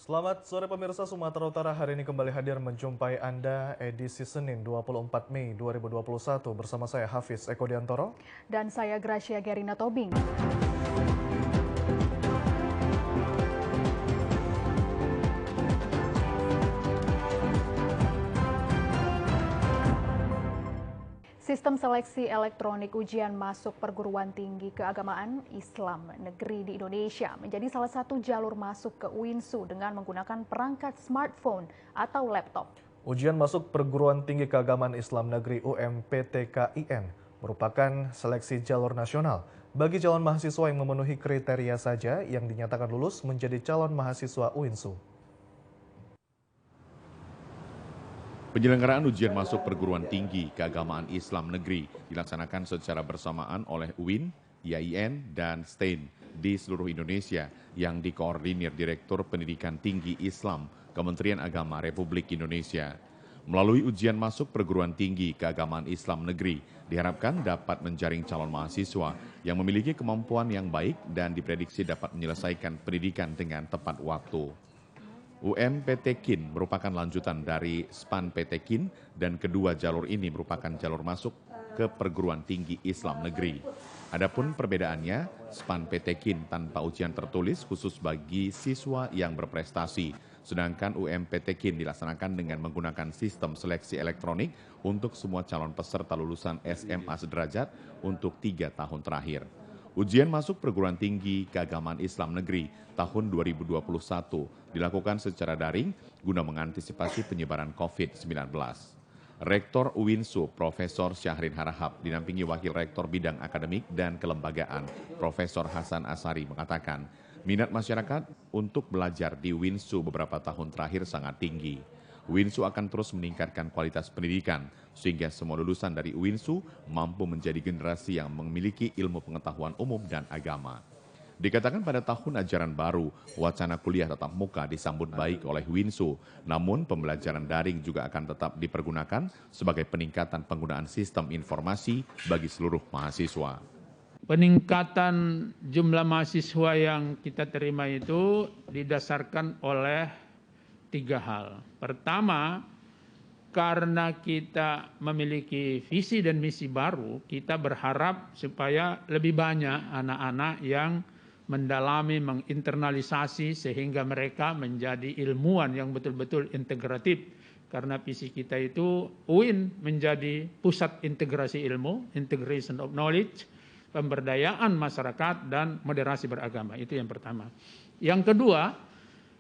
Selamat sore pemirsa Sumatera Utara, hari ini kembali hadir menjumpai Anda edisi Senin 24 Mei 2021 bersama saya Hafiz Eko Diantoro. Dan saya Gracia Gerina Tobing. Sistem seleksi elektronik ujian masuk perguruan tinggi keagamaan Islam negeri di Indonesia menjadi salah satu jalur masuk ke UINSU dengan menggunakan perangkat smartphone atau laptop. Ujian masuk perguruan tinggi keagamaan Islam negeri UMPTKIN merupakan seleksi jalur nasional bagi calon mahasiswa yang memenuhi kriteria saja yang dinyatakan lulus menjadi calon mahasiswa UINSU. Penyelenggaraan ujian masuk perguruan tinggi keagamaan Islam negeri dilaksanakan secara bersamaan oleh UIN, IAIN, dan STAIN di seluruh Indonesia yang dikoordinir Direktur Pendidikan Tinggi Islam Kementerian Agama Republik Indonesia. Melalui ujian masuk perguruan tinggi keagamaan Islam negeri, diharapkan dapat menjaring calon mahasiswa yang memiliki kemampuan yang baik dan diprediksi dapat menyelesaikan pendidikan dengan tepat waktu. UMPTKIN merupakan lanjutan dari SPAN PTKIN dan kedua jalur ini merupakan jalur masuk ke perguruan tinggi Islam negeri. Adapun perbedaannya, SPAN PTKIN tanpa ujian tertulis khusus bagi siswa yang berprestasi, sedangkan UMPTKIN dilaksanakan dengan menggunakan sistem seleksi elektronik untuk semua calon peserta lulusan SMA sederajat untuk 3 tahun terakhir. Ujian masuk perguruan tinggi keagamaan Islam negeri tahun 2021 dilakukan secara daring guna mengantisipasi penyebaran COVID-19. Rektor UINSU Profesor Syahrin Harahap dinampingi Wakil Rektor Bidang Akademik dan Kelembagaan Profesor Hasan Asari mengatakan minat masyarakat untuk belajar di UINSU beberapa tahun terakhir sangat tinggi. UINSU akan terus meningkatkan kualitas pendidikan sehingga semua lulusan dari UINSU mampu menjadi generasi yang memiliki ilmu pengetahuan umum dan agama. Dikatakan pada tahun ajaran baru, wacana kuliah tatap muka disambut baik oleh UINSU, namun pembelajaran daring juga akan tetap dipergunakan sebagai peningkatan penggunaan sistem informasi bagi seluruh mahasiswa. Peningkatan jumlah mahasiswa yang kita terima itu didasarkan oleh 3 hal. Pertama, karena kita memiliki visi dan misi baru, kita berharap supaya lebih banyak anak-anak yang mendalami, menginternalisasi sehingga mereka menjadi ilmuwan yang betul-betul integratif. Karena visi kita itu UIN menjadi pusat integrasi ilmu, integration of knowledge, pemberdayaan masyarakat dan moderasi beragama. Itu yang pertama. Yang kedua,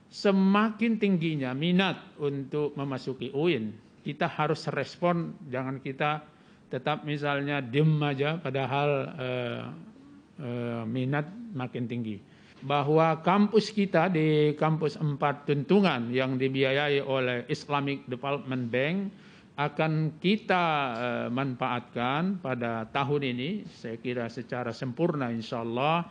semakin tingginya minat untuk memasuki UIN, kita harus respon, jangan kita tetap misalnya diem aja padahal minat makin tinggi. Bahwa kampus kita di kampus 4 Tuntungan yang dibiayai oleh Islamic Development Bank akan kita manfaatkan pada tahun ini, saya kira secara sempurna insya Allah.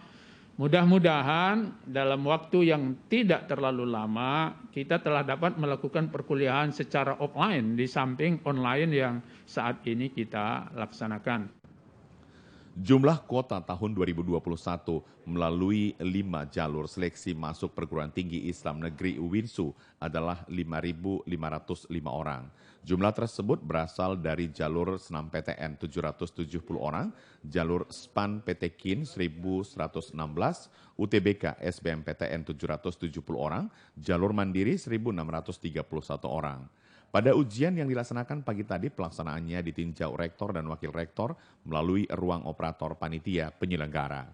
Mudah-mudahan dalam waktu yang tidak terlalu lama kita telah dapat melakukan perkuliahan secara offline di samping online yang saat ini kita laksanakan. Jumlah kuota tahun 2021 melalui 5 jalur seleksi masuk perguruan tinggi Islam negeri UINSU adalah 5.505 orang. Jumlah tersebut berasal dari jalur senam PTN 770 orang, jalur SPAN PTKIN 1.116, UTBK SBMPTN 770 orang, jalur Mandiri 1.631 orang. Pada ujian yang dilaksanakan pagi tadi, pelaksanaannya ditinjau rektor dan wakil rektor melalui ruang operator panitia penyelenggara.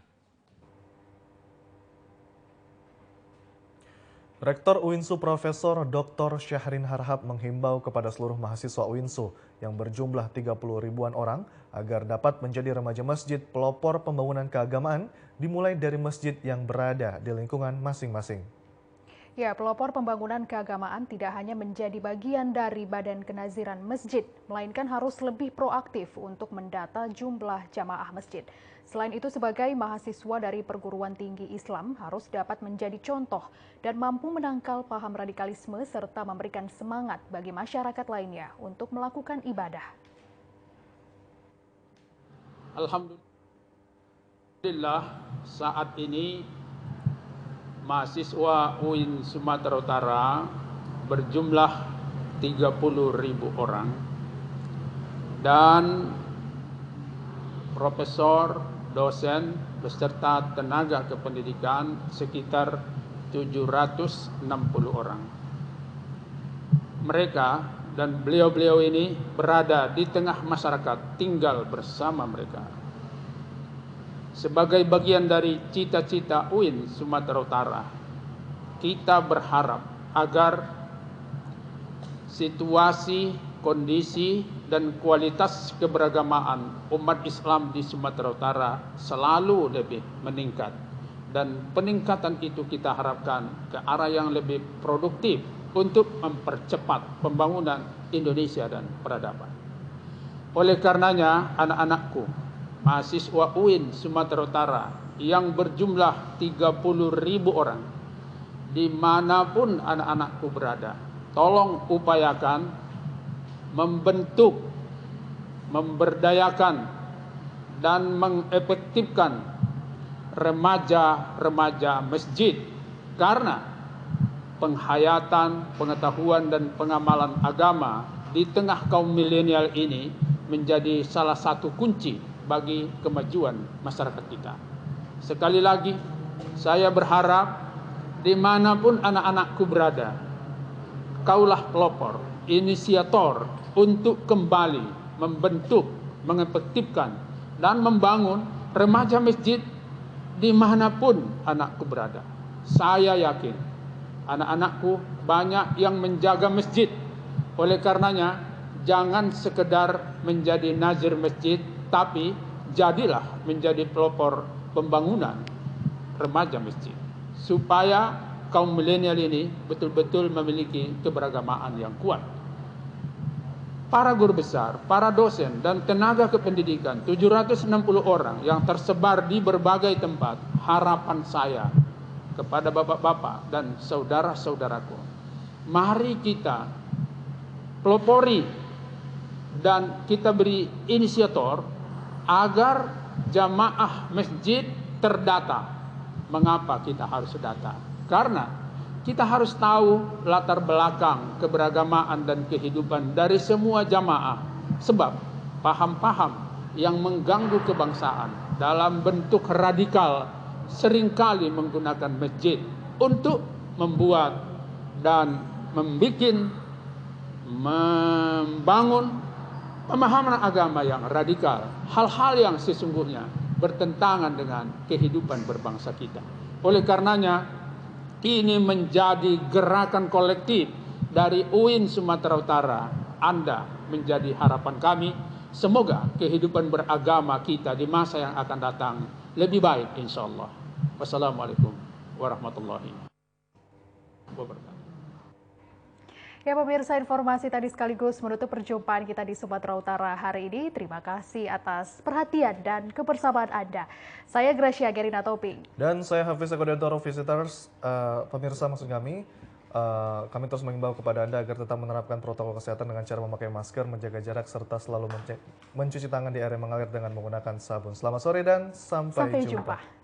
Rektor UINSU Profesor Dr. Syahrin Harahap menghimbau kepada seluruh mahasiswa UINSU yang berjumlah 30 ribuan orang agar dapat menjadi remaja masjid pelopor pembangunan keagamaan dimulai dari masjid yang berada di lingkungan masing-masing. Ya, pelopor pembangunan keagamaan tidak hanya menjadi bagian dari badan kenaziran masjid, melainkan harus lebih proaktif untuk mendata jumlah jamaah masjid. Selain itu, sebagai mahasiswa dari perguruan tinggi Islam harus dapat menjadi contoh dan mampu menangkal paham radikalisme serta memberikan semangat bagi masyarakat lainnya untuk melakukan ibadah. Alhamdulillah, saat ini mahasiswa UIN Sumatera Utara berjumlah 30.000 orang dan profesor, dosen, beserta tenaga kependidikan sekitar 760 orang. Mereka dan beliau-beliau ini berada di tengah masyarakat, tinggal bersama mereka. Sebagai bagian dari cita-cita UIN Sumatera Utara, kita berharap agar situasi, kondisi, dan kualitas keberagamaan umat Islam di Sumatera Utara selalu lebih meningkat. Dan peningkatan itu kita harapkan ke arah yang lebih produktif untuk mempercepat pembangunan Indonesia dan peradaban. Oleh karenanya, anak-anakku, mahasiswa UIN Sumatera Utara yang berjumlah 30.000 orang, dimanapun anak-anakku berada, tolong upayakan membentuk, memberdayakan, dan mengefektifkan remaja-remaja masjid, karena penghayatan, pengetahuan, dan pengamalan agama di tengah kaum milenial ini menjadi salah satu kunci bagi kemajuan masyarakat kita. Sekali lagi, saya berharap dimanapun anak-anakku berada, kaulah pelopor, inisiator untuk kembali membentuk, mengefektifkan, dan membangun remaja masjid dimanapun anakku berada. Saya yakin anak-anakku banyak yang menjaga masjid. Oleh karenanya, jangan sekedar menjadi nazir masjid, tapi jadilah menjadi pelopor pembangunan remaja masjid, supaya kaum milenial ini betul-betul memiliki keberagamaan yang kuat. Para guru besar, para dosen, dan tenaga kependidikan 760 orang yang tersebar di berbagai tempat, harapan saya kepada bapak-bapak dan saudara-saudaraku, mari kita pelopori dan kita beri inisiator agar jamaah masjid terdata. Mengapa kita harus data? Karena kita harus tahu latar belakang keberagamaan dan kehidupan dari semua jamaah. Sebab paham-paham yang mengganggu kebangsaan dalam bentuk radikal seringkali menggunakan masjid untuk membuat dan membangun pemahaman agama yang radikal, hal-hal yang sesungguhnya bertentangan dengan kehidupan berbangsa kita. Oleh karenanya, ini menjadi gerakan kolektif dari UIN Sumatera Utara. Anda menjadi harapan kami. Semoga kehidupan beragama kita di masa yang akan datang lebih baik, insya Allah. Wassalamualaikum warahmatullahi wabarakatuh. Ya pemirsa, informasi tadi sekaligus menutup perjumpaan kita di Sumatera Utara hari ini. Terima kasih atas perhatian dan kebersamaan Anda. Saya Gracia Gerina Toping. Dan saya Hafiz Ekodentor Visitors. Pemirsa maksud kami terus mengimbau kepada Anda agar tetap menerapkan protokol kesehatan dengan cara memakai masker, menjaga jarak, serta selalu mencuci tangan di air yang mengalir dengan menggunakan sabun. Selamat sore dan sampai jumpa.